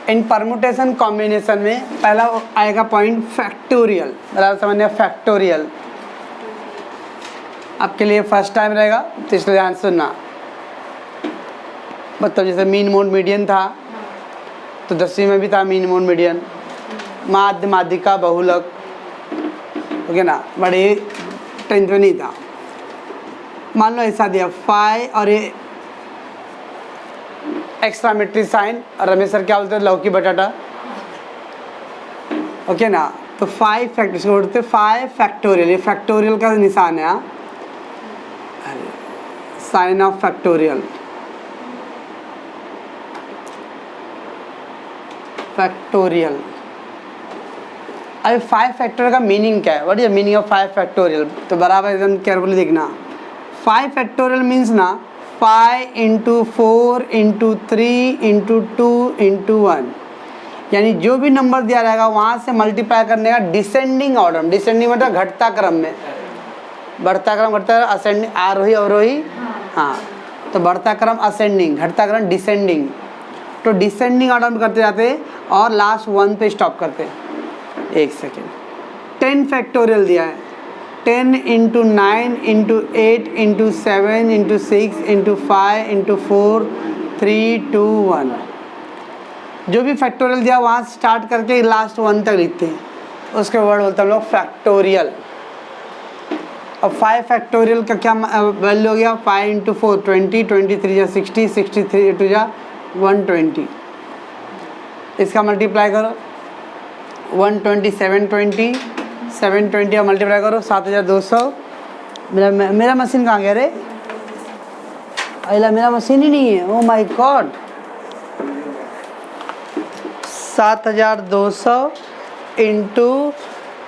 इन permutation combination में पहला आएगा पॉइंट फैक्टोरियल, बराबर समझने, फैक्टोरियल आपके लिए फर्स्ट टाइम रहेगा, तो इसलिए ध्यान सुनना। मतलब जैसे मीन मोड मीडियन था तो 10वीं में भी था मीन मोड मीडियन, माध्य माध्यिका बहुलक, ओके ना, बड़े 10th में नहीं था। मान लो ऐसा दिया फाई और ये एक्स्ट्रा मेट्रिक साइन, और रमेश सर क्या बोलते हैं, लौकी बटाटा, ओके ना। तो 5 फैक्टर इसको बोलते हैं 5 फैक्टोरियल, ये फैक्टोरियल का निशान है, साइन ऑफ फैक्टोरियल, फैक्टोरियल। अब 5 फैक्टोरियल का मीनिंग क्या है, what is the meaning of 5 factorial, तो बराबर एकदम केयरफुली देखना। 5 फैक्टोरियल मीन्स ना 5 × 4 × 3 × 2 × 1, यानी जो भी नंबर दिया रहेगा वहाँ से मल्टीप्लाई करने का डिसेंडिंग ऑर्डर, डिसेंडिंग मतलब घटता क्रम में, बढ़ता क्रम घटता क्रम, असेंडिंग, आरोही अवरोही, हाँ, तो बढ़ता क्रम असेंडिंग, घटता क्रम डिसेंडिंग, तो डिसेंडिंग ऑर्डर में करते जाते और लास्ट 1 पे स्टॉप करते। एक सेकेंड, 10 फैक्टोरियल दिया है, 10 × 9 × 8 × 7 × 6 × 5 × 4 3 2 1, जो भी फैक्टोरियल दिया वहाँ से स्टार्ट करके लास्ट 1 तक लिखते हैं, उसके वर्ड बोलते हैं हम लोग फैक्टोरियल। अब 5 फैक्टोरियल का क्या वैल्यू हो गया, 5 × 4 20, 23 या 60, 63 2 या 120, इसका मल्टीप्लाई करो 120 720, 720 का मल्टीप्लाई करो 7200। मेरा मशीन कहाँ गया रे, अला मेरा मशीन ही नहीं है, ओ माय गॉड। 7200 ×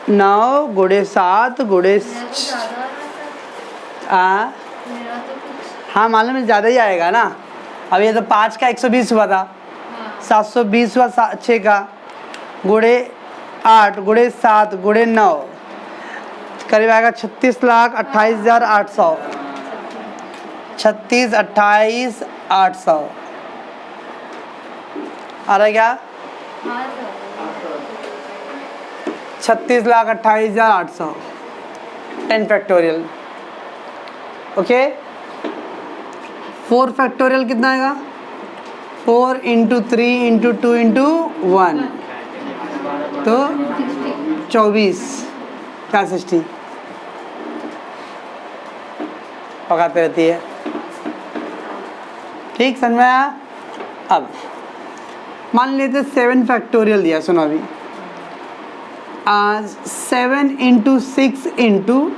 9 × 7 × हाँ मालूम है, ज़्यादा ही आएगा ना। अब ये तो 5 का 120 हुआ था, 720 हुआ 6 का, गुड़े 8 × 7 × 9 करीब आएगा 36,28,800, 36,28,800 आ रहा है क्या, 36,28,800, 10 फैक्टोरियल, ओके। 4 फैक्टोरियल कितना आएगा, 4 × 3 × 2 × 1, तो 24 क्या 60 पकाते रहती है, ठीक समझ में आया। अब मान लेते 7 फैक्टोरियल दिया, सुनो अभी 7 × 6 ×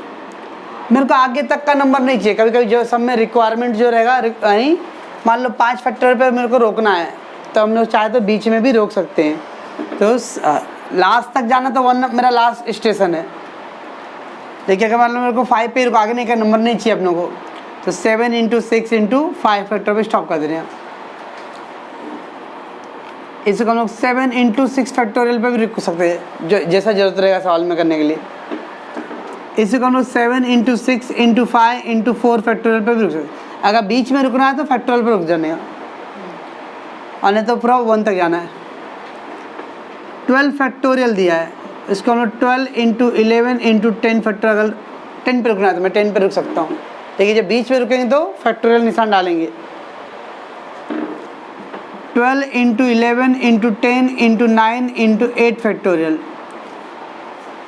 मेरे को आगे तक का नंबर नहीं चाहिए, कभी कभी जो सब में रिक्वायरमेंट जो रहेगा, नहीं मान लो 5 फैक्टोरियल पे मेरे को रोकना है, तो हम लोग चाहे तो बीच में भी रोक सकते हैं, तो लास्ट तक जाना तो 1 मेरा लास्ट स्टेशन है। देखिए अगर मान लो मेरे को 5 पे आगे नहीं का नंबर नहीं चाहिए अपनों को, तो 7 × 6 × 5 फैक्टर पे स्टॉप कर दे रहे हैं। इसे हम लोग 7 × 6 फैक्टोरियल पे भी रुक सकते हैं, जो जैसा जरूरत रहेगा सवाल में करने के लिए। इसे हम लोग 7 × 6 × 5 × 4 फैक्टोरियल पे भी रुक सकते हैं। अगर बीच में रुकना है तो फैक्टोरियल पे रुक जाने का, और नहीं तो पूरा 1 तक जाना है। 12 फैक्टोरियल दिया है, इसको हम लोग 12 × 11 × 10 फैक्टोरियल, अगर 10 पे रुकना है तो मैं 10 पे रुक सकता हूँ, लेकिन जब बीच में रुकेंगे तो फैक्टोरियल निशान डालेंगे। 12 × 11 × 10 × 9 × 8 फैक्टोरियल,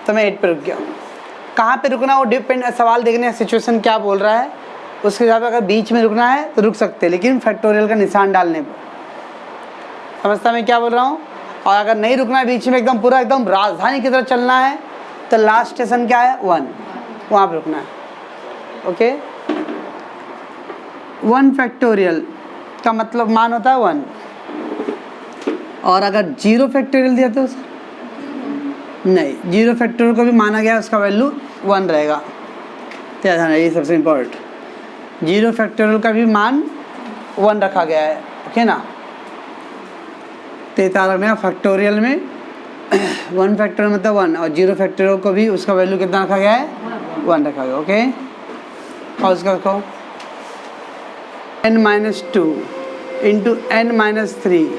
तो मैं 8 पे रुक गया। कहाँ पे रुकना वो डिपेंड, सवाल देखने सिचुएशन क्या बोल रहा है उसके हिसाब से, अगर बीच में रुकना है तो रुक सकते हैं, लेकिन फैक्टोरियल का निशान डालने पर। समझता मैं क्या बोल रहा हूँ। और अगर नहीं रुकना है बीच में, एकदम पूरा एकदम राजधानी की तरफ चलना है, तो लास्ट स्टेशन क्या है 1, वहाँ पे रुकना है, ओके। 1 फैक्टोरियल का मतलब मान होता है 1, और अगर 0 फैक्टोरियल दिया तो नहीं, 0 फैक्टोरियल को भी माना गया, उसका वैल्यू 1 रहेगा, ध्यान है, ये सबसे इम्पोर्टेंट। 0 फैक्टोरियल का भी मान 1 रखा गया है, ओके ना। 43 में फैक्टोरियल में 1 फैक्टोरियल मतलब 1, और 0 फैक्टोरियल को भी उसका वैल्यू कितना रखा गया है, 1 रखा गया, ओके। और उसका रखो n - 2 × n - 3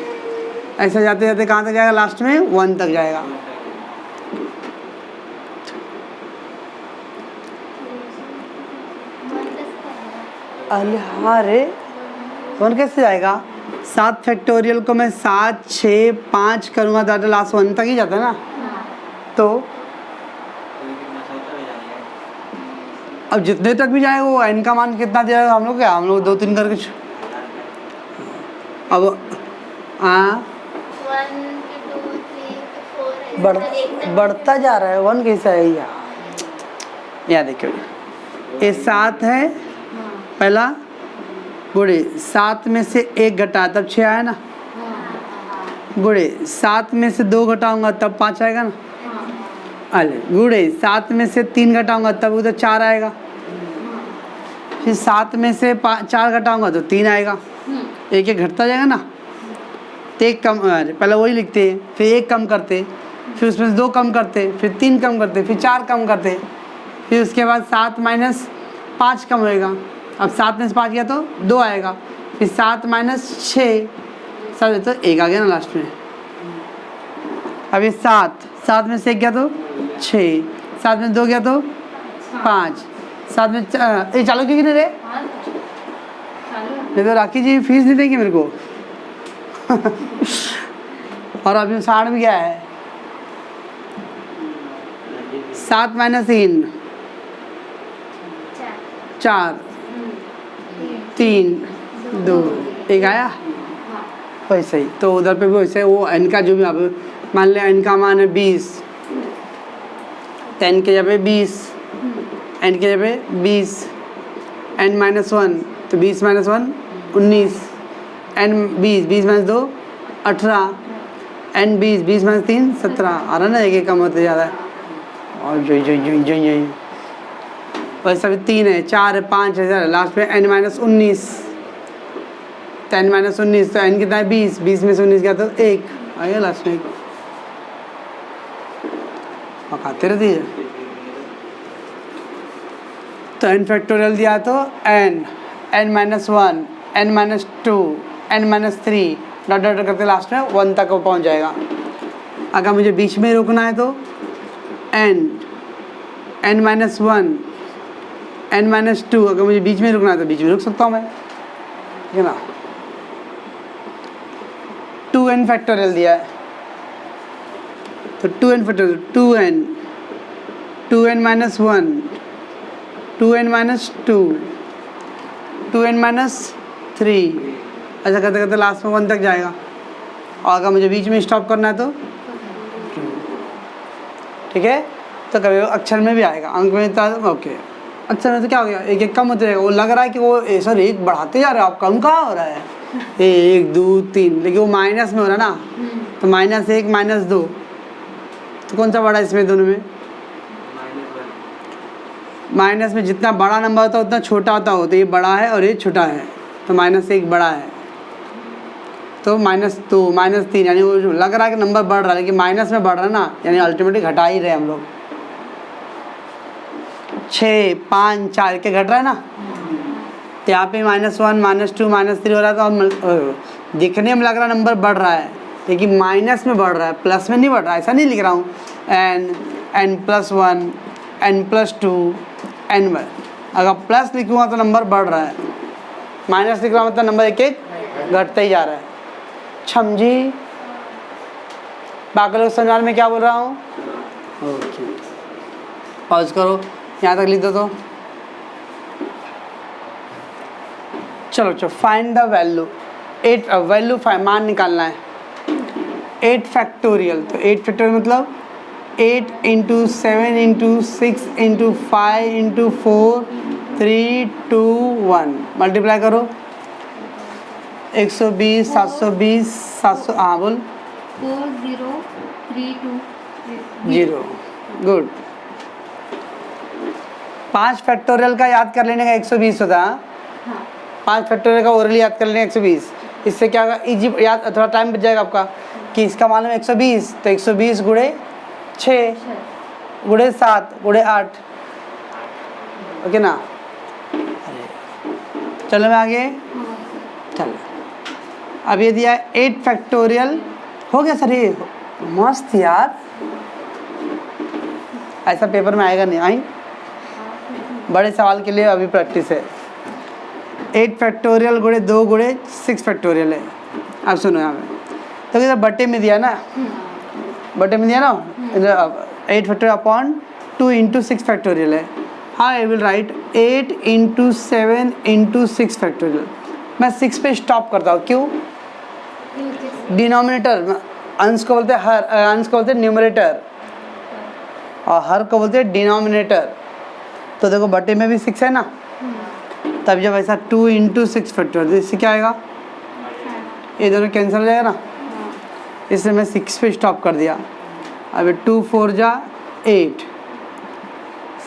ऐसे जाते जाते कहाँ तक जाएगा, लास्ट में 1 तक जाएगा। अरे हाँ रे, 1 कैसे जाएगा? 7 फैक्टोरियल को मैं 7, 6, 5 करूँगा तो लास्ट 1 तक ही जाता है ना। तो अब जितने तक भी जाएगा वो n का मान कितना दे हम लोग, क्या हम लोग 2, 3 करके अब हाँ बढ़ता जा रहा है। 1 कैसा है यार? यहाँ देखिए, ये 7 है पहला, गुड़े 7 में से 1 घटा तब 6 आया ना, गुड़े 7 में से 2 घटाऊंगा तब 5 आएगा ना, अरे गुड़े 7 में से 3 घटाऊंगा तब उधर 4 आएगा, फिर 7 में से 4 घटाऊंगा तो 3 आएगा, एक एक घटता जाएगा ना। तो एक कम, पहले वही लिखते हैं, फिर 1 कम करते, फिर उसमें से 2 कम करते, फिर 3 कम करते, फिर 4 कम करते, फिर उसके बाद 7 माइनस 5 कम होएगा। अब 7 में से 5 गया तो 2 आएगा, फिर 7 माइनस 6 सब तो 1 आ गया ना लास्ट में। अब ये 7 में से 1 गया तो 6, 7 में 2 गया तो 5, 7 में ये चालू क्यों नहीं रे? नहीं तो राखी जी फीस नहीं देंगे मेरे को। और अभी 60 भी गया है। 7 माइनस 3 4, 3, 2, 1 आया वैसे ही। तो उधर पे भी वैसे वो n का जो भी आप मान लिया, n का मान है 20, तो n के जगह 20, n के जगह 20, n माइनस 1 तो 20 minus 1 19, n 20, 20 minus 2 18, n 20, 20 minus 3 17 आ रहा ना, एक कम होते जा रहा है। और जो वैसे भी 3 है, 4 है, 5 है, लास्ट में n माइनस 19, तो n माइनस 19 तो n कितना है 20, 20 में से 19 गया तो 1 आ गया लास्ट में। पकाते रहती है। तो n फैक्टोरियल दिया तो n minus 1, n minus 2, n minus 3 dot dot करते लास्ट में 1 तक वो पहुंच जाएगा। अगर मुझे बीच में रोकना है तो n माइनस 1, n माइनस 2, अगर मुझे बीच में रुकना है तो बीच में रुक सकता हूँ मैं, ठीक है ना। 2n फैक्टोरियल दिया है तो 2n factorial 2n minus 1, 2n minus 2, 2n minus 3, ऐसा करते करते लास्ट में 1 तक जाएगा। और अगर मुझे बीच में स्टॉप करना है तो ठीक है। तो कभी अक्षर में भी आएगा, अंक में तो ओके, अक्षर में तो क्या हो गया, एक एक कम होते जाएगा। वो लग रहा है कि वो सर 1 बढ़ाते जा रहे हो आप, कम कहाँ हो रहा है, 1 2 3, लेकिन वो माइनस में हो रहा है ना। तो -1 -2, तो कौन सा बड़ा है इसमें दोनों में? माइनस में जितना बड़ा नंबर होता है उतना छोटा होता हो, तो ये बड़ा है और ये छोटा है, तो -1 बड़ा है, तो -2 -3, यानी वो लग रहा है कि नंबर बढ़ रहा है लेकिन माइनस में बढ़ रहा है ना, यानी अल्टीमेटली घटा ही रहे हम लोग। 6 5 4 के घट रहा है ना, तो यहाँ पे -1 -2 -3 हो रहा है। तो दिखने में लग रहा नंबर बढ़ रहा है लेकिन माइनस में बढ़ रहा है, प्लस में नहीं बढ़ रहा है। ऐसा नहीं लिख रहा हूँ n plus 1 n plus 2 n, अगर प्लस लिखूँगा तो नंबर बढ़ रहा है, माइनस लिख रहा मतलब नंबर एक एक घटता ही जा रहा है। समझी? बाकी लोग समझाने में क्या बोल रहा हूँ? ओके, पॉज करो, यहाँ तक लिख दो तो चलो फाइंड द वैल्यू। 8 वैल्यू मान निकालना है। 8 फैक्टोरियल, तो 8 फैक्टोरियल मतलब 8 × 7 × 6 × 5 × 4 3 2 1 मल्टीप्लाई करो। 120 720 700, हाँ बोल। 4032 गुड। 5 फैक्टोरियल का याद कर लेने का 120 होता है। 5 फैक्टोरियल का ओरली याद कर लेने का 120। इससे क्या होगा, इजी याद, थोड़ा टाइम बच जाएगा आपका कि इसका मालूम है 120, तो 120 गुणे 6 गुणे 7 गुणे 8, ओके ना। चलो मैं आगे, चलो अब ये दिया है 8 फैक्टोरियल हो गया सर ये मस्त यार, ऐसा पेपर में आएगा नहीं। आई बड़े सवाल के लिए अभी प्रैक्टिस है। 8 फैक्टोरियल गुणे 2 गुणे 6 फैक्टोरियल है। आप सुनो यहाँ पे तो इधर बट्टे में दिया ना, बट्टे में दिया ना, इधर 8 फैक्टोरियल अपॉन 2 इंटू 6 फैक्टोरियल है। हाँ I will write 8 into 7 into 6 factorial. मैं 6 पे स्टॉप करता हूँ, क्यों? डिनोमिनेटर अंश को बोलते हैं हर, अंश को बोलते हैं न्यूमरेटर और हर को बोलते हैं डिनोमिनेटर। तो देखो बटे में भी 6 है ना, तब जब ऐसा 2 इंटू 6 फैक्टोरियल, इससे क्या आएगा? ये दोनों कैंसिल हो जाएगा ना, इसलिए मैं 6 पे स्टॉप कर दिया। अब 2 4 जा 8,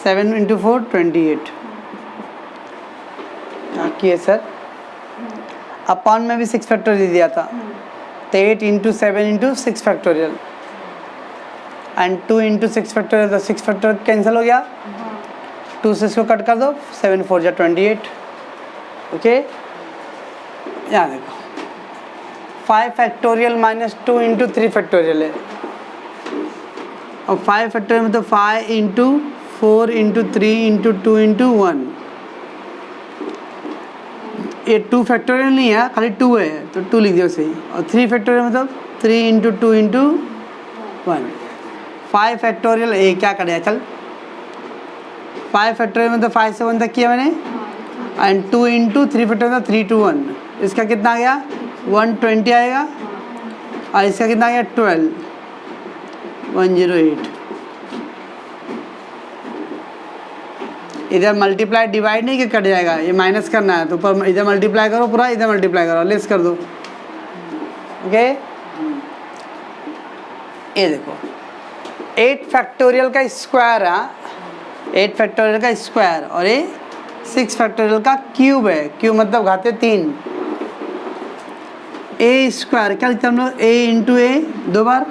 7 इंटू 4 28। क्या किए सर? अपॉन में भी 6 फैक्टोरियल दिया था, तो 8 into 7 into 6 factorial and 2 into 6 factorial, तो 6 फैक्टोरियल कैंसिल हो गया। 2 से इसको कट कर दो, 7 4 जा 28। ओके, यहाँ देखो 5 फैक्टोरियल माइनस 2 इंटू 3 फैक्टोरियल है, और 5 फैक्टोरियल मतलब 5 इंटू 4 इंटू 3 इंटू 2 इंटू 1। ये 2 फैक्टोरियल नहीं है, खाली 2 है तो 2 लिख दियो सही। और 3 फैक्टोरियल मतलब 3 इंटू 2 इंटू 1। 5 फैक्टोरियल ये क्या करेगा, चल 5 फैक्टोरियल मतलब 5 से 1 तक किया मैंने, एंड 2 इंटू 3 फैक्टोरियल 3 to 1। इसका कितना आ गया? 120 आएगा, और इसका कितना आ गया? 12 108। इधर मल्टीप्लाई डिवाइड नहीं कि कट जाएगा, ये माइनस करना है तो ऊपर इधर मल्टीप्लाई करो पूरा, इधर मल्टीप्लाई करो, लेस कर दो। ओके, ये देखो 8 फैक्टोरियल का स्क्वायर है, 8 फैक्टोरियल का स्क्वायर, और ये 6 फैक्टोरियल का क्यूब है। क्यूब मतलब घाते 3। ए स्क्वायर क्या लिखते हैं हम लोग? ए इंटू ए 2 बार,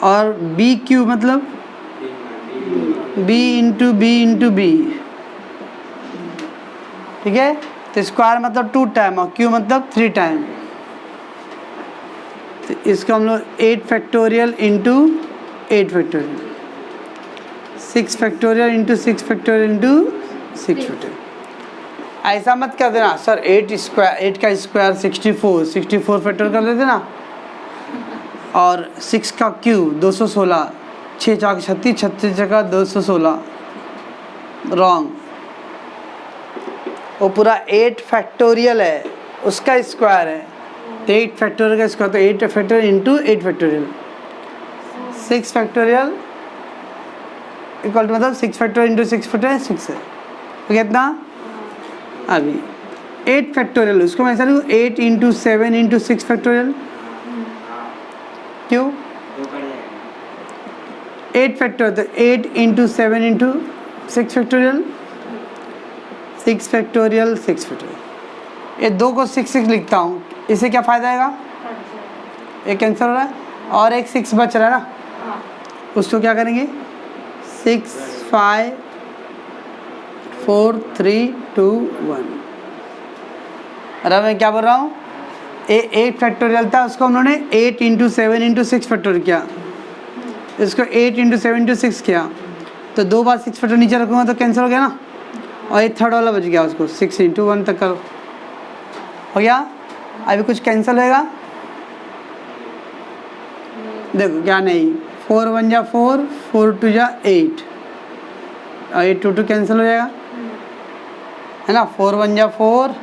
और बी क्यूब मतलब बी इंटू बी। ठीक है, तो स्क्वायर मतलब 2 टाइम और क्यूब मतलब 3 टाइम। तो इसको हम लोग 8 factorial into 8 factorial, 6 factorial into 6 factorial into 6 factorial. ऐसा मत कर देना सर 8 का स्क्वायर 64 फैक्टोरियल कर देते ना, और 6 का क्यूब 216, 6 चाक 36, 36 जगह 216। रॉन्ग, वो पूरा 8 फैक्टोरियल है, उसका स्क्वायर है, तो 8 फैक्टोरियल का स्क्वायर, तो 8 factorial into 8 factorial. 6 factorial equal to मतलब 6 फैक्टोरियल इंटू 6 फैक्टोरियल 6 है, तो कितना? अभी 8 फैक्टोरियल, उसको मैं ऐसा लिखूँ 8 इंटू 7 इंटू 6 फैक्टोरियल। क्यों? 8 फैक्टोरियल, तो 8 into 7 into 6 factorial, 6 factorial 6 factorial. ये 2 को 6 लिखता हूँ, इससे क्या फ़ायदा आएगा? एक कैंसिल हो रहा है और एक 6 बच रहा है ना, उसको क्या करेंगे? 6 5 4 3 2 1। अरे मैं क्या बोल रहा हूँ, 8 फैक्टोरियल था, उसको हम लोगों ने 8 इंटू 7 इंटू 6 फैक्टोरियल किया, इसको 8 इंटू 7 इंटू 6 किया, तो 2 बार 6 फैक्टोरियल नीचे रखूँगा तो कैंसिल हो गया ना, और ये थर्ड वाला बच गया, उसको 6 इंटू 1 तक करो, हो गया। अभी कुछ कैंसिल होएगा? देखो क्या नहीं, 4 1 जा 4, 4 2 जा 8, और ये 2 2 कैंसिल हो जाएगा, है ना। 4 1 जा 4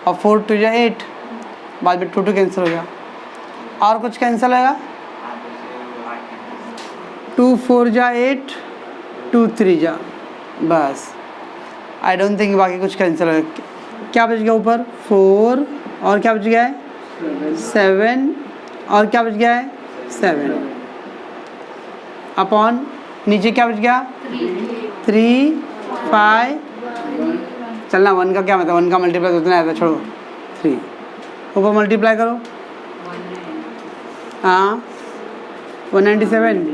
और 4 2 जा 8, बाद में 2 2 कैंसिल हो गया। और कुछ कैंसिल होगा? 2 4 जा 8, 2 3 जा, बस। आई डोंट थिंक बाकी कुछ कैंसिल होगा। क्या बच गया ऊपर? 4, और क्या बच गया है? 7, और क्या बच गया है? 7 अपॉन नीचे क्या बच गया? 3 5। चलना 1 का क्या मतलब, 1 का मल्टीप्लाई उतना आया था, छोड़ो 3, ऊपर मल्टीप्लाई करो। हाँ 197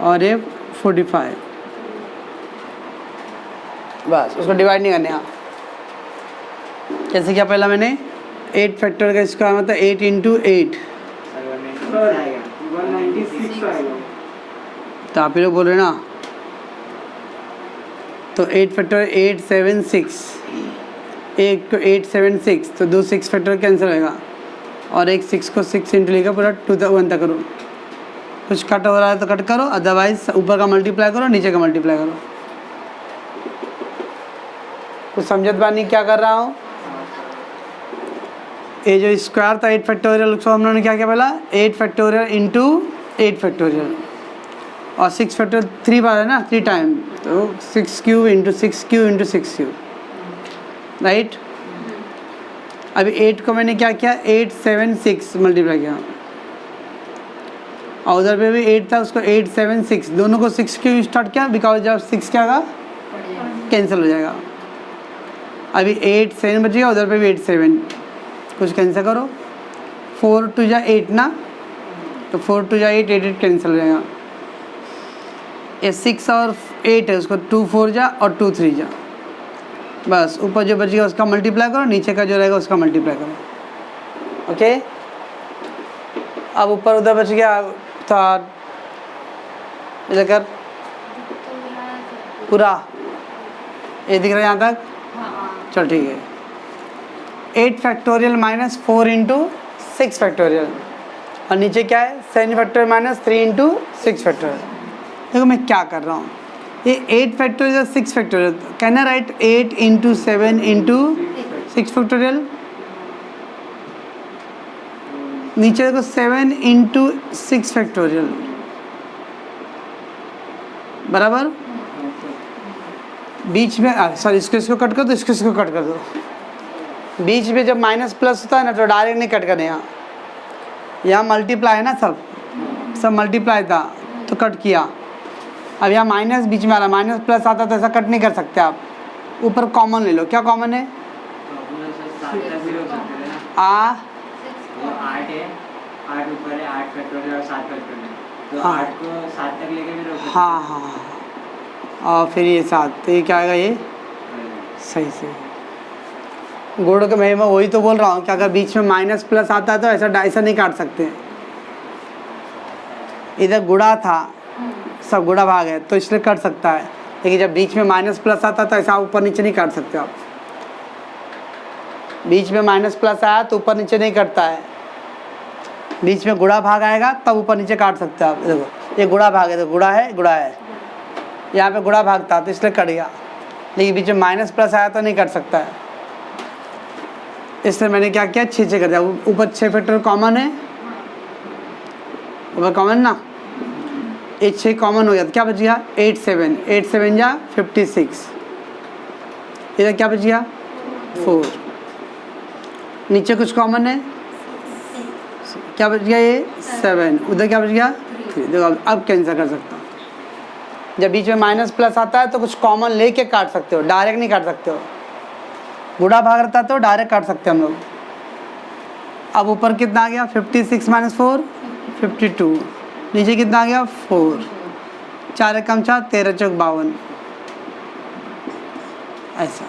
और ये 45, बस उसको डिवाइड नहीं करने। हाँ कैसे किया पहला मैंने 8 फैक्टोरियल का स्क्वायर मतलब 8 इंटू 8 तो आप ही लोग बोल रहे ना। तो 8 फैक्टोरियल 876 एक तो 876 तो 2 6 फैक्टोरियल कैंसिल होएगा और एक 6 को 6 इंटू लेकर पूरा 2 तक 1 तक करो। कुछ कट हो रहा है तो कट करो, अदरवाइज ऊपर का मल्टीप्लाई करो नीचे का मल्टीप्लाई करो। कुछ समझत बानी क्या कर रहा हूँ। ये जो स्क्वायर था 8 फैक्टोरियल उसको हम लोगों ने क्या किया पहला 8 फैक्टोरियल इंटू 8 फैक्टोरियल और 6 फैक्टोरियल 3 बार है ना 3 टाइम तो 6 cube into 6 cube into 6 cube right. अभी 8 को मैंने क्या किया 876 मल्टीप्लाई किया और उधर पे भी 8 था उसको 876 दोनों को 6 क्यूब स्टार्ट किया बिकॉज जब 6 क्या होगा कैंसिल हो जाएगा। अभी 8 7 बचेगा उधर पे भी 8 7 कुछ कैंसिल करो 4 2 जा 8 ना तो 4 2 जा 8 8 8 कैंसिल हो जाएगा। ये 6 और 8 है उसको 2 4 जा और 2 3 जा बस ऊपर जो बचेगा उसका मल्टीप्लाई करो नीचे का जो रहेगा उसका मल्टीप्लाई करो। ओके अब ऊपर उधर बच गया था इधर कर पूरा ये दिख रहा है यहाँ तक चल ठीक है। 8 फैक्टोरियल माइनस 4 इंटू 6 फैक्टोरियल और नीचे क्या है 7 फैक्टोरियल माइनस 3 इंटू 6 फैक्टोरियल। देखो मैं क्या कर रहा हूँ ये 8 factorial 6 factorial can I right 8 into 7 into 6 factorial नीचे देखो 7 इंटू 6 फैक्टोरियल बराबर बीच में सॉरी इसको कट कर दो इसको कट कर दो। बीच में जब माइनस प्लस होता है ना तो डायरेक्ट नहीं कट करने यहाँ मल्टीप्लाई है ना सब मल्टीप्लाई था तो कट किया। अब यहाँ माइनस बीच में आ रहा माइनस प्लस आता तो ऐसा कट नहीं कर सकते आप ऊपर कॉमन ले लो क्या कॉमन है 8 है 8 ऊपर है 8 फैक्टोरियल और 7 फैक्टोरियल तो हाँ 8 को 7 तक लेके भी रख हाँ हाँ और फिर ये 7 तो ये क्या आएगा ये सही से गुड़ का मैं वही तो बोल रहा हूँ कि अगर बीच में माइनस प्लस आता है तो ऐसा नहीं काट सकते। इधर गुड़ा था सब गुड़ा भाग है तो इसलिए कट सकता है लेकिन जब बीच में माइनस प्लस आता तो ऐसा ऊपर नीचे नहीं काट सकते आप। बीच में माइनस प्लस आया तो ऊपर नीचे नहीं कटता है बीच में गुड़ा भाग आएगा तब ऊपर नीचे काट सकते हैं आप। देखो ये गुड़ा भाग है तो गुड़ा है यहाँ पे गुड़ा भाग था तो इसलिए कट गया लेकिन बीच में माइनस प्लस आया तो नहीं कट सकता है इसलिए मैंने क्या किया 6 कर दिया। ऊपर 6 फैक्टर कॉमन है ऊपर कॉमन ना ये 6 कॉमन हो गया तो क्या बच गया 8 7 जा 56 इधर क्या बच गया 4 नीचे कुछ कॉमन है क्या बच गया ये 7 उधर क्या बच गया 3। देखो अब कैंसिल कर सकता हूँ जब बीच में माइनस प्लस आता है तो कुछ कॉमन लेके काट सकते हो डायरेक्ट नहीं काट सकते हो। गुड़ा भाग रहता तो डायरेक्ट काट सकते हैं हम लोग। अब ऊपर कितना आ गया 56 माइनस 4 52 नीचे कितना आ गया 4 4 कम 4 13 चौक 52 ऐसा।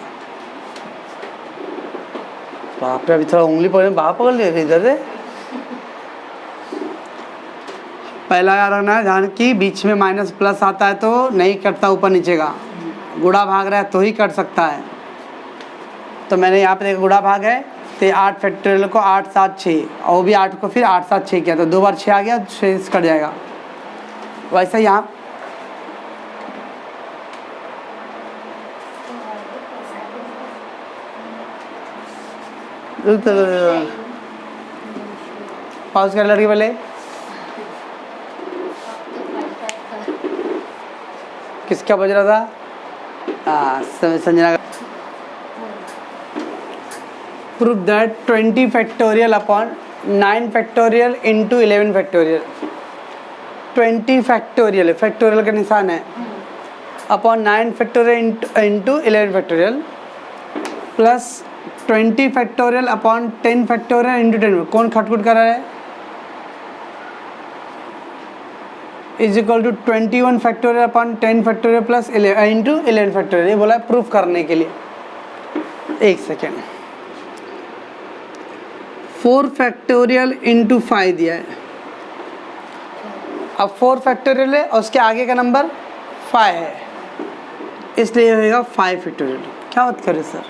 बाप रे अभी थोड़ा उंगली पकड़ बाप पकड़ लिया इधर से। पहला याद रखना है ध्यान की बीच में माइनस प्लस आता है तो नहीं कटता ऊपर नीचे का गुड़ा भाग रहा है तो ही कट सकता है। तो मैंने यहाँ पे देखा गुड़ा भाग है तो 8 फैक्टोरियल को 8 7 6 और वो भी 8 को फिर 8 7 6 किया तो 2 बार 6 आ गया 6 कट जाएगा। वैसे यहाँ पॉज कर लड़की पहले किसका बज रहा था संजना का। Prove that 20 factorial upon 9 factorial into 11 factorial 20 factorial factorial का निशान है upon 9 factorial into 11 factorial plus 20 factorial upon 10 factorial into 10 कौन खटखुट कर रहा है is equal to 21 factorial upon 10 factorial plus into 11 factorial. ये बोला है प्रूफ करने के लिए। एक सेकेंड 4 फैक्टोरियल इंटू 5 दिया है। अब 4 फैक्टोरियल है और उसके आगे का नंबर 5 है, इसलिए होगा 5 फैक्टोरियल। क्या बात करें सर,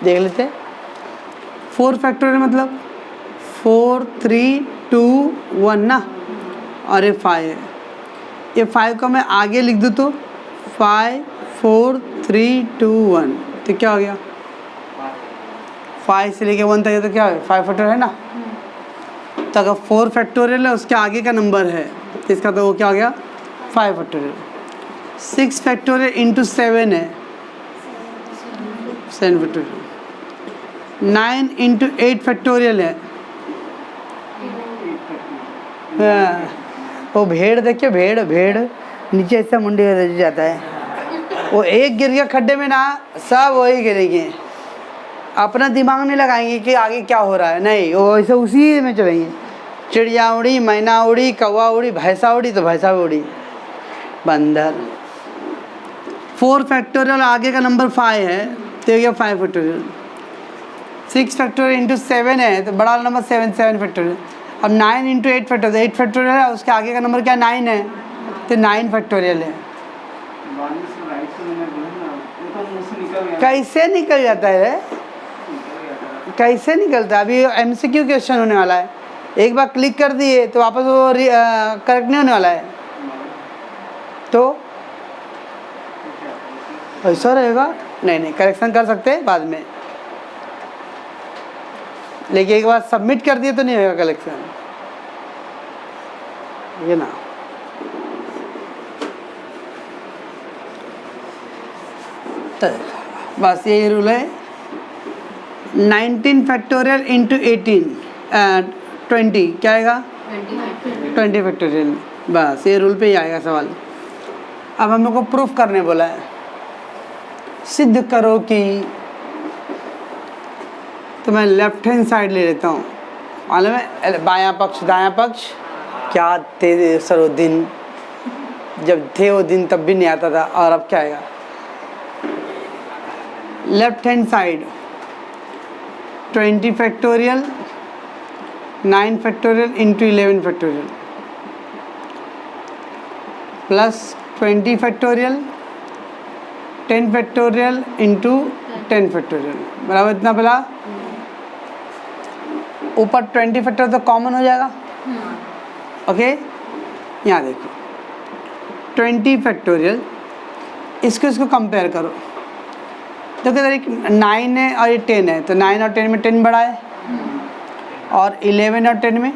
देख लेते। 4 फैक्टोरियल मतलब 4 3 2 1 ना, और ये 5 है। ये 5 को मैं आगे लिख दूँ तो 5 4 3 2 1, तो क्या हो गया? 5 से लेके 1 तक है तो क्या है? 5 फैक्टोरियल है ना। तो अगर 4 फैक्टोरियल है उसके आगे का नंबर है तो इसका तो वो क्या हो गया? 5 फैक्टोरियल। 6 फैक्टोरियल इंटू 7 है 7 फैक्टोरियल। 9 इंटू 8 फैक्टोरियल है। हाँ, वो भेड़ देखिए, भेड़ भेड़ नीचे ऐसा मुंडी में जाता है, वो एक गिर गया खड्डे में ना, सब वही गिरेंगे। अपना दिमाग नहीं लगाएंगे कि आगे क्या हो रहा है, नहीं, वो ऐसे उसी में चलेंगे। चिड़िया उड़ी, मैना उड़ी, कौवा उड़ी, भैंसा उड़ी तो भैंसा उड़ी, बंदर। 4 फैक्टोरियल आगे का नंबर 5 है तो ये 5 फैक्टोरियल। 6 फैक्टोरियल इंटू 7 है तो बड़ा नंबर 7 फैक्टोरियल। अब 9 इंटू 8 फैक्टोरियल, 8 फैक्टोरियल है, उसके आगे का नंबर क्या? 9 है, तो 9 फैक्टोरियल है। कैसे निकल जाता है रे? कैसे निकलता है? अभी एमसीक्यू क्वेश्चन होने वाला है, एक बार क्लिक कर दिए तो वापस वो करेक्ट नहीं होने वाला है, तो ऐसा रहेगा। नहीं, करेक्शन कर सकते हैं बाद में, लेकिन एक बार सबमिट कर दिए तो नहीं होगा करेक्शन, ये ना। तो बस यही रूल है। 19 फैक्टोरियल इंटू 18 20 क्या आएगा? 20 फैक्टोरियल। बस ये रूल पे ही आएगा सवाल। अब हम लोग को प्रूफ करने बोला है, सिद्ध करो कि, तो मैं लेफ्ट हैंड साइड ले लेता हूँ, मालूम है, बायां पक्ष दायां पक्ष। क्या थे सर वो दिन, जब थे वो दिन तब भी नहीं आता था, और अब क्या आएगा? Left hand side 20 factorial 9 factorial into 11 factorial plus 20 factorial 10 factorial into 10 factorial बराबर इतना बोला। ऊपर 20 फैक्टोरियल तो कॉमन हो जाएगा, ओके। यहाँ देखो 20 फैक्टोरियल, इसको कंपेयर करो, तो क्या 9 है और ये 10 है, तो 9 और 10 में 10 बड़ा है, और 11 और 10 में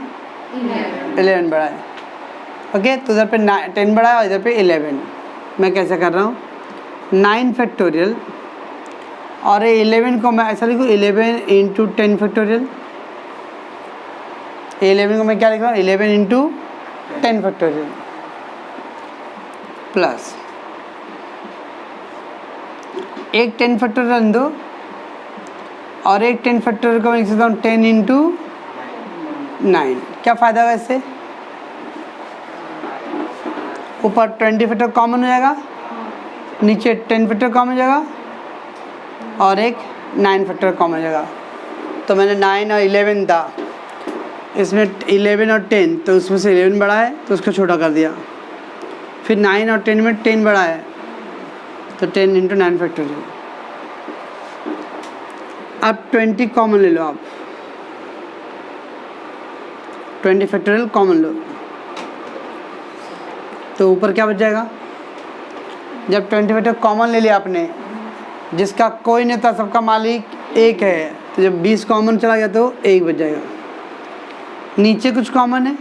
11 बड़ा है, ओके। तो उधर पे 10 बड़ा है और इधर पे 11। मैं कैसे कर रहा हूँ? 9 फैक्टोरियल और ये 11 को मैं ऐसा लिखूँ 11 इंटू 10 फैक्टोरियल। 11 को मैं क्या लिख रहा हूँ? 11 इंटू 10 फैक्टोरियल प्लस एक 10 फैक्टोरियल दो, और एक 10 फैक्टोरियल को मैं लिख सकता हूँ 10 इंटू 9। क्या फ़ायदा होगा इससे? ऊपर 20 फैक्टर कॉमन हो जाएगा, नीचे 10 फैक्टर कॉमन हो जाएगा, और एक 9 फैक्टर कॉमन हो जाएगा। तो मैंने 9 और 11 था, इसमें 11 और 10, तो उसमें से 11 बड़ा है तो उसको छोटा कर दिया। फिर 9 और 10 में 10 बड़ा है, तो 10 इंटू 9 फैक्टोरियल। अब 20 कॉमन ले लो आप, 20 फैक्टोरियल कॉमन लो, तो ऊपर क्या बच जाएगा? जब 20 फैक्टोरियल कॉमन ले लिया आपने, जिसका कोई नहीं था, सबका मालिक एक है, तो जब 20 कॉमन चला गया तो 1 बच जाएगा। नीचे कुछ कॉमन है,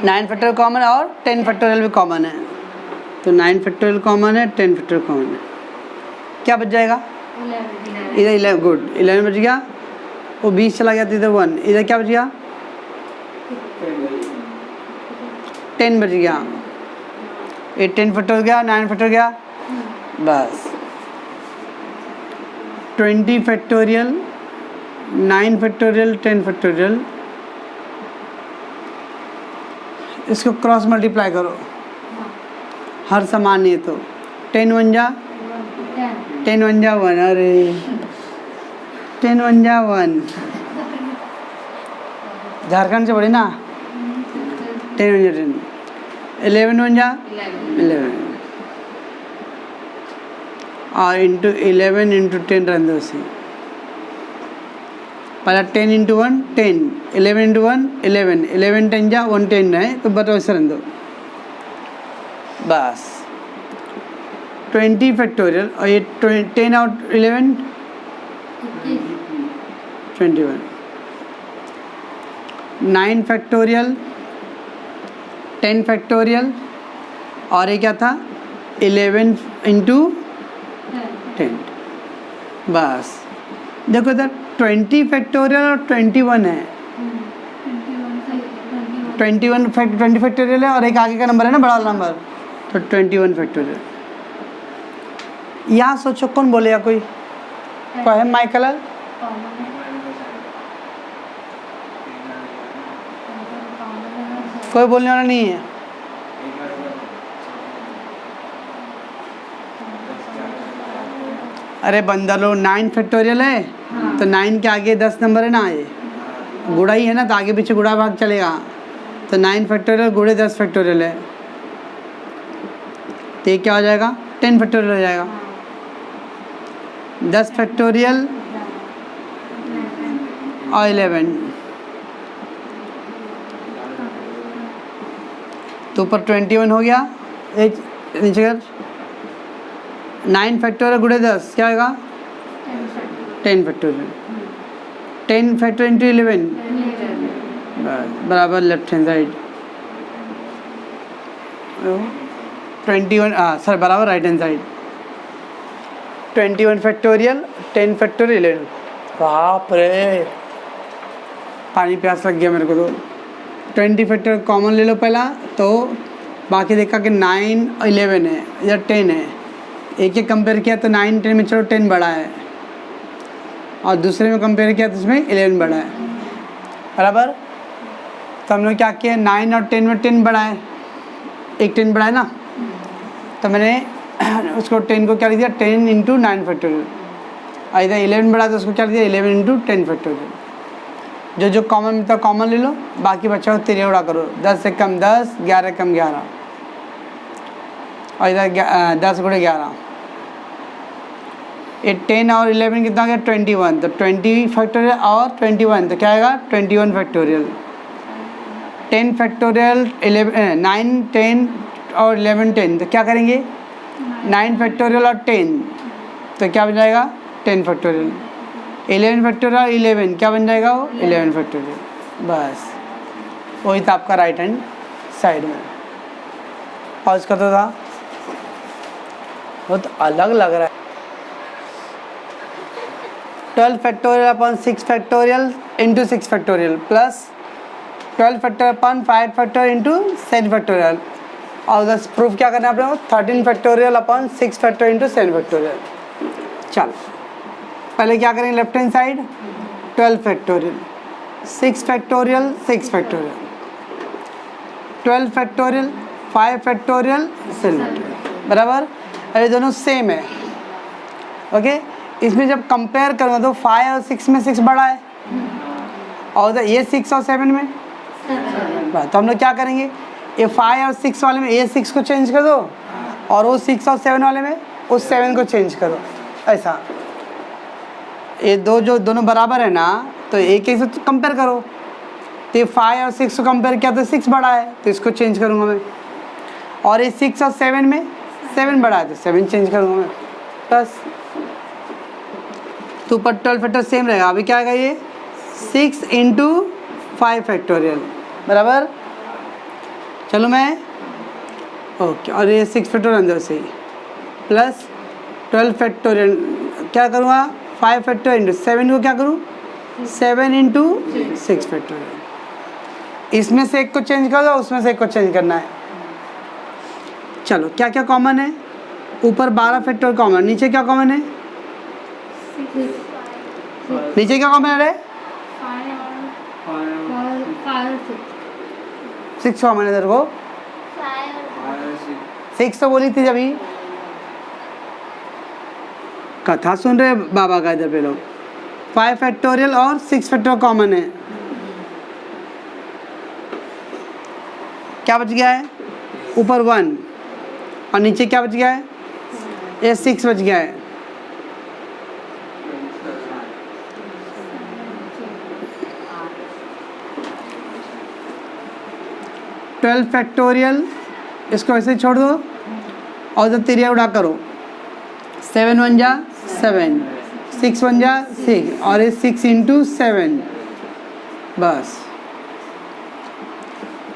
9 फैक्टोरियल कॉमन है और 10 फैक्टोरियल भी कॉमन है, तो 9 फैक्टोरियल कॉमन है, 10 फैक्टोरियल कॉमन है। क्या बच जाएगा? इधर 11, गुड, 11 बच गया। वो 20 चला गया तो इधर 1, इधर क्या बच गया? 10 बच गया। ये 10 फैक्टोरियल गया, 9 फैक्टोरियल गया, बस 20 फैक्टोरियल 9 फैक्टोरियल 10 फैक्टोरियल, इसको क्रॉस मल्टीप्लाई करो, हर समान है तो 10 1 जा 1, अरे 10 1 जा 1, झारखंड से पढ़ी ना, 10 1 जा 10, 11 1 जा 11, और इंटू 11 इंटू 10 रहने दो उसी, पहला 10 इंटू 1 10, 11 इंटू 1 11, 11 10 जा 110 है, तो बताओ इसे रहने दो बस। 20 फैक्टोरियल और ये 10 और 11 21, 9 फैक्टोरियल 10 फैक्टोरियल और ये क्या था 11 इंटू 10, बस। देखो इधर 20 फैक्टोरियल और 21 है, 20 फैक्टोरियल है और एक आगे का नंबर है ना बड़ा वाला नंबर, तो 21 फैक्टोरियल। यहाँ सोचो कौन बोलेगा, कोई है माई कलर? कोई बोलने वाला नहीं है। अरे बंदर लो, 9 फैक्टोरियल है तो 9 के आगे 10 नंबर है ना, ये गुड़ा ही है ना, तो आगे पीछे गुड़ा भाग चलेगा, तो 9 फैक्टोरियल गुड़े 10 फैक्टोरियल है, तो ये क्या हो जाएगा 10 फैक्टोरियल हो जाएगा। 10 फैक्टोरियल और 11, तो ऊपर 21 हो गया, एक नीचे कर 9 फैक्टोरियल गुड़े 10 क्या होगा 10 फैक्टोरियल, 10 फैक्टोरियल इंटू 11 बराबर लेफ्ट हैंड साइड 21, सर बराबर right hand side 21 factorial 10 factorial 11। बाप रे, पानी प्यास लग गया मेरे को। तो 20 फैक्टोरियल कॉमन ले लो पहला, तो बाकी देखा कि 9 11 है या 10 है, एक एक कंपेयर किया तो 9 10 में चलो 10 बड़ा है, और दूसरे में कंपेयर किया तो इसमें 11 बड़ा है, बराबर। तो हम लोग क्या किया 9 और 10 में 10 बड़ा है, एक 10 बड़ा है ना, तो मैंने उसको 10 को क्या लिख दिया 10 इंटू 9 फैक्टोरियल, और इधर 11 बड़ा तो उसको क्या लिख दिया 11 इंटू 10 फैक्टोरियल। जो जो कॉमन मिलता है कॉमन ले लो, बाकी बच्चा को तिरिया उड़ा करो, 10 से कम 10, 11 कम 11, और इधर 10 गुणे 11, ये 10 और 11 कितना आ गया 21, तो 20 फैक्टोरियल और 21 तो क्या आएगा 21 फैक्टोरियल। 10 फैक्टोरियल 9 10 और 11 10, तो क्या करेंगे 9 फैक्टोरियल और 10, तो क्या बन जाएगा 10 फैक्टोरियल। 11 फैक्टोरियल और 11 क्या बन जाएगा वो 11 फैक्टोरियल, बस वही था आपका राइट हैंड साइड में। पॉज करता था, बहुत अलग लग रहा है। 12 factorial upon 6 factorial into 6 factorial plus 12 factorial upon 5 factorial into 7 factorial, और उधर प्रूफ क्या करना है आपने 13 factorial upon 6 factorial into 7 factorial. चल पहले क्या करेंगे left hand side 12 factorial 6 factorial 6 factorial 12 factorial 5 factorial 7 factorial, बराबर। अरे दोनों सेम है, ओके। इसमें जब कंपेयर करूँगा तो 5 और 6 में 6 बड़ा है, और उधर ये 6 और 7 में, तो हम लोग क्या करेंगे ये 5 और 6 वाले में ये 6 को चेंज कर दो, और वो 6 और 7 वाले में उस 7 को चेंज करो, ऐसा। ये दो जो दोनों बराबर है ना, तो एक एक से तो कंपेयर करो, तो ये 5 और 6 को कंपेयर किया तो 6 बड़ा है, तो इसको चेंज करूँगा मैं, और ये 6 और 7 में 7 बड़ा है तो 7 चेंज करूँगा मैं, बस। तो ऊपर 12 फैक्टोरियल सेम रहेगा, अभी क्या आएगा ये 6 इंटू 5 फैक्टोरियल, बराबर। चलो मैं ओके, और ये 6 फैक्टोरियल अंदर से ही प्लस 12 फैक्टोरियल क्या करूँगा 5 फैक्टोरियल इंटू 7 को क्या करूँ 7 इंटू 6 फैक्टोरियल। इसमें से एक को चेंज कर दो, उसमें से एक को चेंज करना है। चलो क्या क्या कॉमन है, ऊपर 12 फैक्टोरियल कॉमन, नीचे क्या कॉमन है, नीचे क्या कॉमन है 6 कॉमन है इधर को, 6 तो बोली थी जब ही, कथा सुन रहे बाबा का इधर पे लोग, 5 फैक्टोरियल और 6 फैक्टोरियल कॉमन है, क्या बच गया है? ऊपर 1 और नीचे क्या बच गया है? ये 6 बच गया है। ट्वेल्व फैक्टोरियल इसको ऐसे ही छोड़ दो और जब तिरिया उड़ा करो, 7 1 जा 7, 6 1 जा 6 और ये 6 इंटू 7 बस।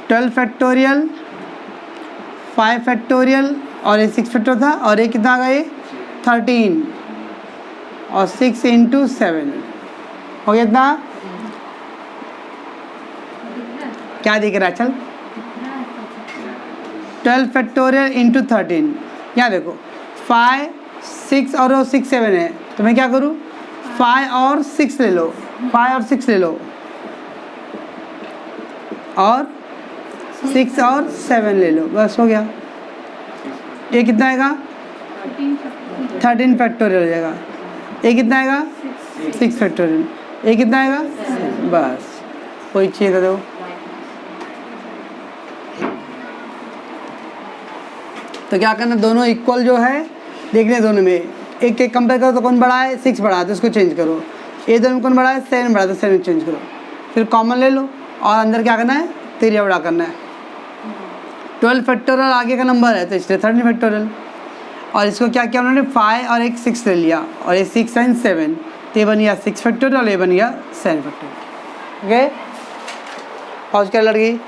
12 फैक्टोरियल 5 फैक्टोरियल और ये 6 फैक्टोरियल था और ये कितना आ गया? ये 13 और 6 इंटू 7 हो गया इतना। क्या दिख रहा है? चल 12 फैक्टोरियल इंटू 13, यहाँ देखो 5 6 और 6 7 है, तो मैं क्या करूँ? 5 और 6 ले लो, 5 और 6 ले लो और 6 और 7 ले लो, बस हो गया। ये कितना आएगा? 13 फैक्टोरियल हो जाएगा। ये कितना आएगा? 6 फैक्टोरियल। ये कितना आएगा? बस कोई चीज़ दे दो। तो क्या करना, दोनों इक्वल जो है देखने, दोनों में एक एक कंपेयर करो तो कौन बड़ा है? 6 बड़ा है तो इसको चेंज करो। ये दोनों में कौन बड़ा है? 7 बड़ा है तो 7 चेंज करो। फिर कॉमन ले लो और अंदर क्या करना है? तिरिया बड़ा करना है। 12 फैक्टोरियल आगे का नंबर है तो इसलिए 13 फैक्टोरियल। और इसको क्या किया उन्होंने? 5 और एक 6 ले लिया और ये 6 एंड 7, तो ये बन गया 6 फैक्टोरियल और ये बन गया 7 फैक्टोरियल। ओके, पहुँच कर लड़ गई।